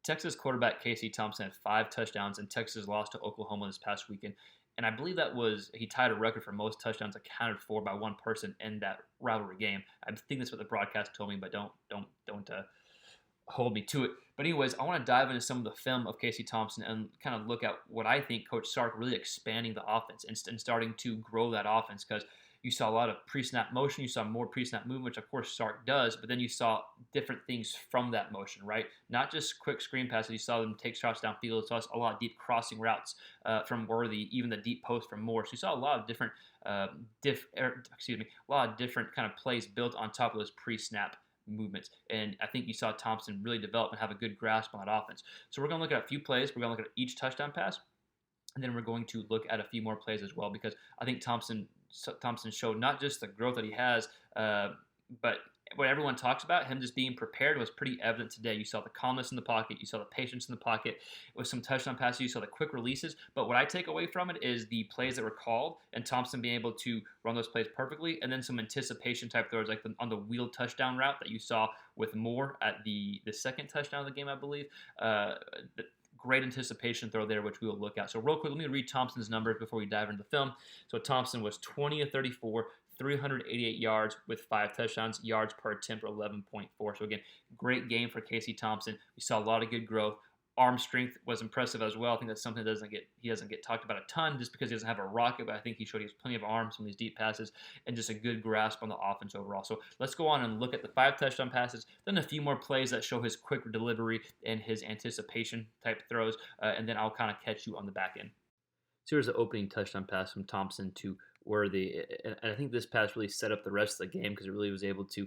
Texas quarterback Casey Thompson had 5 touchdowns, and Texas lost to Oklahoma this past weekend. And I believe he tied a record for most touchdowns accounted for by one person in that rivalry game. I think that's what the broadcast told me, but don't hold me to it. But anyways, I want to dive into some of the film of Casey Thompson and kind of look at what I think Coach Sark really expanding the offense and starting to grow that offense, because you saw a lot of pre-snap motion, you saw more pre-snap movement, which of course Sark does, but then you saw different things from that motion, right? Not just quick screen passes. You saw them take shots downfield. You saw a lot of deep crossing routes from Worthy, even the deep post from Moore. So you saw a lot of different, a lot of different kind of plays built on top of those pre-snap movements. And I think you saw Thompson really develop and have a good grasp on that offense. So we're going to look at a few plays. We're going to look at each touchdown pass, and then we're going to look at a few more plays as well, because I think Thompson showed not just the growth that he has, but what everyone talks about, him just being prepared, was pretty evident today. You saw the calmness in the pocket. You saw the patience in the pocket. With some touchdown passes, you saw the quick releases. But what I take away from it is the plays that were called and Thompson being able to run those plays perfectly, and then some anticipation type throws, like on the wheel touchdown route that you saw with Moore at the second touchdown of the game, I believe. Great anticipation throw there, which we will look at. So real quick, let me read Thompson's numbers before we dive into the film. So Thompson was 20 of 34, 388 yards with 5 touchdowns, yards per attempt 11.4. So again, great game for Casey Thompson. We saw a lot of good growth. Arm strength was impressive as well. I think that's something that he doesn't get talked about a ton just because he doesn't have a rocket, but I think he showed he has plenty of arms from these deep passes and just a good grasp on the offense overall. So let's go on and look at the 5 touchdown passes, then a few more plays that show his quick delivery and his anticipation type throws, and then I'll kind of catch you on the back end. So here's the opening touchdown pass from Thompson to Worthy, and I think this pass really set up the rest of the game because it really was able to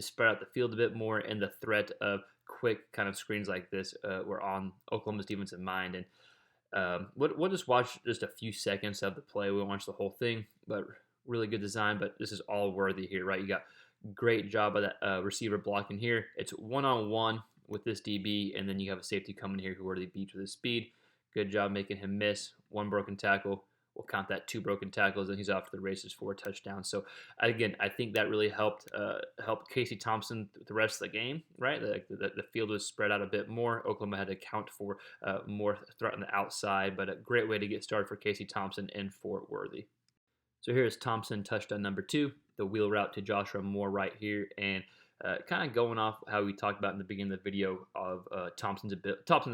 spread out the field a bit more, and the threat of quick kind of screens like this were on Oklahoma's defensive mind. And we'll just watch just a few seconds of the play. We won't watch the whole thing, but really good design. But this is all Worthy here, right? You got great job by that receiver blocking here. It's one-on-one with this DB, and then you have a safety coming here who Worthy beats with his speed. Good job making him miss. 1 broken tackle. We'll count that 2 broken tackles, and he's off to the races for a touchdown. So again, I think that really helped Casey Thompson the rest of the game, right? The field was spread out a bit more. Oklahoma had to account for more threat on the outside, but a great way to get started for Casey Thompson and Fort Worthy. So here's Thompson touchdown number 2, the wheel route to Joshua Moore right here, and kind of going off how we talked about in the beginning of the video of Thompson's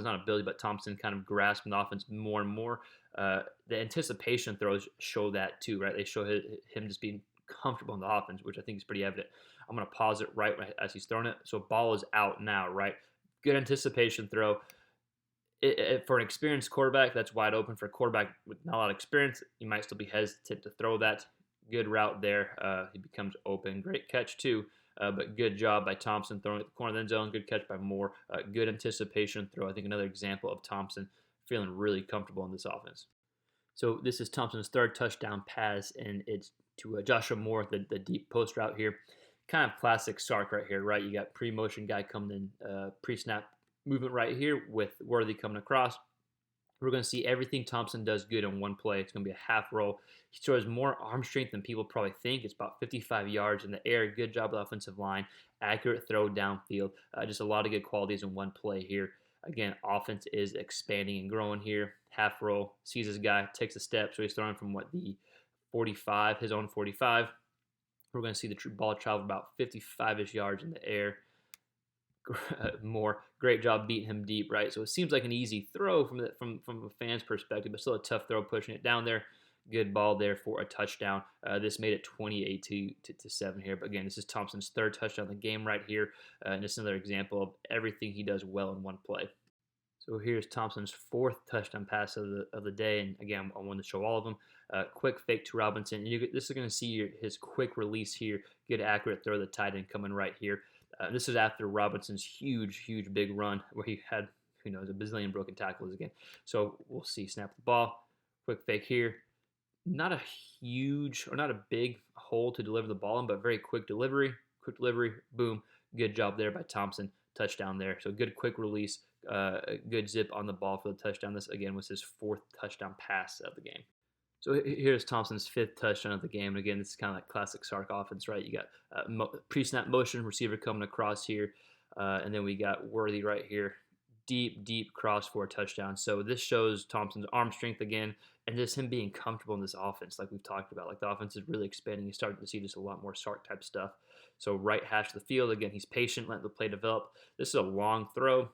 not ability, but Thompson kind of grasping the offense more and more. The anticipation throws show that too, right? They show him just being comfortable in the offense, which I think is pretty evident. I'm going to pause it right as he's throwing it. So ball is out now, right? Good anticipation throw. For an experienced quarterback, that's wide open. For a quarterback with not a lot of experience, you might still be hesitant to throw that. Good route there. He becomes open. Great catch too. But good job by Thompson throwing at the corner of the end zone. Good catch by Moore. Good anticipation throw. I think another example of Thompson feeling really comfortable in this offense. So this is Thompson's 3rd touchdown pass, and it's to Joshua Moore, the deep post route here. Kind of classic Sark right here, right? You got pre-motion guy coming in, pre-snap movement right here with Worthy coming across. We're going to see everything Thompson does good in one play. It's going to be a half roll. He shows more arm strength than people probably think. It's about 55 yards in the air. Good job of the offensive line. Accurate throw downfield. Just a lot of good qualities in one play here. Again, offense is expanding and growing here. Half roll, sees his guy, takes a step. So he's throwing from the 45, his own 45. We're going to see the ball travel about 55-ish yards in the air. More great job beating him deep, right? So it seems like an easy throw from a fan's perspective, but still a tough throw pushing it down there. Good ball there for a touchdown. This made it 28-7 here. But again, this is Thompson's 3rd touchdown of the game right here. And just another example of everything he does well in one play. So here's Thompson's 4th touchdown pass of the day. And again, I wanted to show all of them. Quick fake to Robinson. This is going to see his quick release here. Good accurate throw to the tight end coming right here. This is after Robinson's huge big run where he had, a bazillion broken tackles again. So we'll see. Snap the ball. Quick fake here. Not a huge or not a big hole to deliver the ball in, but very quick delivery. Quick delivery. Boom. Good job there by Thompson. Touchdown there. So good quick release. Good zip on the ball for the touchdown. This, again, was his 4th touchdown pass of the game. So here's Thompson's 5th touchdown of the game. And again, this is kind of like classic Sark offense, right? You got pre-snap motion, receiver coming across here. And then we got Worthy right here. deep cross for a touchdown. So this shows Thompson's arm strength again, and just him being comfortable in this offense, like we've talked about. Like the offense is really expanding. You're starting to see just a lot more Sark type stuff. So right hash of the field again. He's patient, letting the play develop. This is a long throw.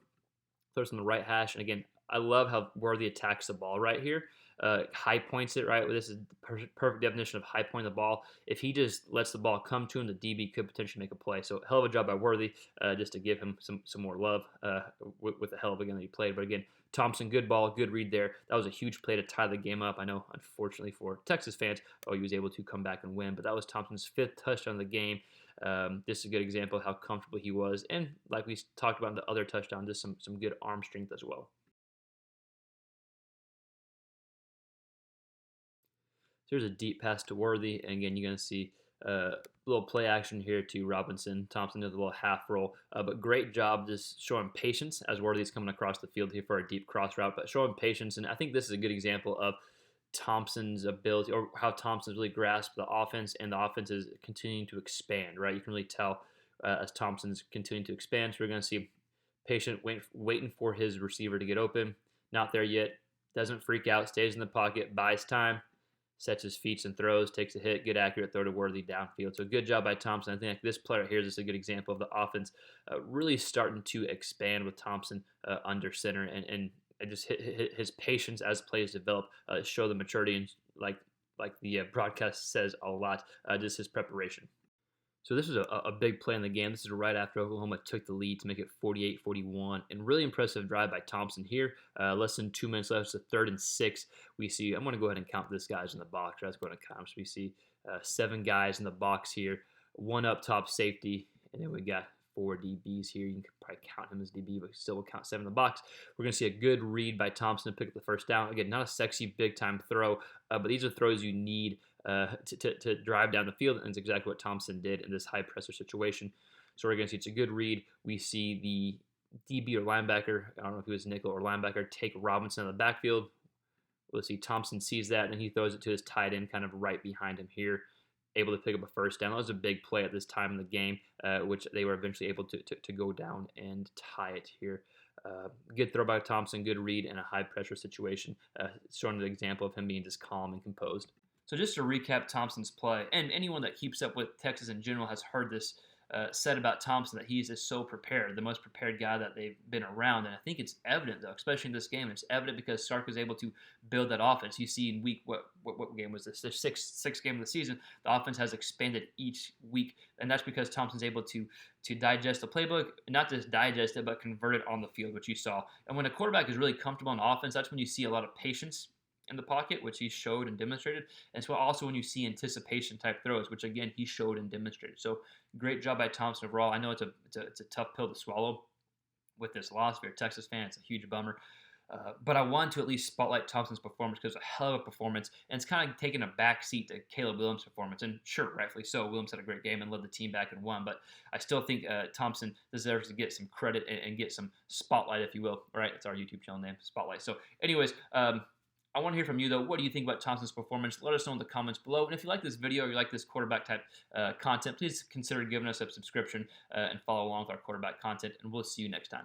Throws on the right hash, and again, I love how Worthy attacks the ball right here. High points it, right? This is the perfect definition of high point the ball. If he just lets the ball come to him, the DB could potentially make a play. So hell of a job by Worthy, just to give him some more love with the hell of a game that he played. But again, Thompson, good ball, good read there. That was a huge play to tie the game up. I know, unfortunately for Texas fans, he was able to come back and win. But that was Thompson's 5th touchdown of the game. This is a good example of how comfortable he was. And like we talked about in the other touchdown, just some good arm strength as well. Here's a deep pass to Worthy, and again, you're going to see a little play action here to Robinson. Thompson does a little half roll, but great job just showing patience as Worthy's coming across the field here for a deep cross route, but showing patience, and I think this is a good example of Thompson's ability, or how Thompson's really grasped the offense, and the offense is continuing to expand, right? You can really tell as Thompson's continuing to expand, so we're going to see patient waiting for his receiver to get open. Not there yet. Doesn't freak out, stays in the pocket, buys time, sets his feet and throws, takes a hit, good accurate throw to Worthy downfield. So good job by Thompson. I think like this player here is just a good example of the offense really starting to expand with Thompson under center, and just his patience as plays develop, show the maturity, and like the broadcast says a lot, just his preparation. So this is a big play in the game. This is right after Oklahoma took the lead to make it 48-41. And really impressive drive by Thompson here. Less than 2 minutes left. It's a 3rd and 6. We see, I'm going to go ahead and count this guys in the box. Let's go ahead and count. So we see 7 guys in the box here. 1 up top safety. And then we got 4 DBs here. You can probably count him as DB, but still will count 7 in the box. We're going to see a good read by Thompson to pick up the first down. Again, not a sexy big-time throw, but these are throws you need to drive down the field, and it's exactly what Thompson did in this high-pressure situation. So we're going to see it's a good read. We see the DB or linebacker, I don't know if he was nickel or linebacker, take Robinson in the backfield. We'll see Thompson sees that, and he throws it to his tight end kind of right behind him here, able to pick up a first down. That was a big play at this time in the game, which they were eventually able to go down and tie it here. Good throw by Thompson, good read in a high-pressure situation, showing the example of him being just calm and composed. So just to recap Thompson's play, and anyone that keeps up with Texas in general has heard this said about Thompson, that he's just so prepared, the most prepared guy that they've been around. And I think it's evident, though, especially in this game. It's evident because Sark was able to build that offense. You see in week, what game was this? The sixth game of the season. The offense has expanded each week, and that's because Thompson's able to digest the playbook, not just digest it, but convert it on the field, which you saw. And when a quarterback is really comfortable in offense, that's when you see a lot of patience in the pocket, which he showed and demonstrated. And so also when you see anticipation type throws, which again he showed and demonstrated. So great job by Thompson overall. I know it's a tough pill to swallow with this loss. If you're a Texas fan, it's a huge bummer. But I want to at least spotlight Thompson's performance because it's a hell of a performance, and it's kind of taken a back seat to Caleb Williams' performance. And sure, rightfully so, Williams had a great game and led the team back and won. But I still think Thompson deserves to get some credit and get some spotlight, if you will. All right, it's our YouTube channel name, Spotlight. So anyways, I want to hear from you, though. What do you think about Thompson's performance? Let us know in the comments below. And if you like this video or you like this quarterback type content, please consider giving us a subscription and follow along with our quarterback content. And we'll see you next time.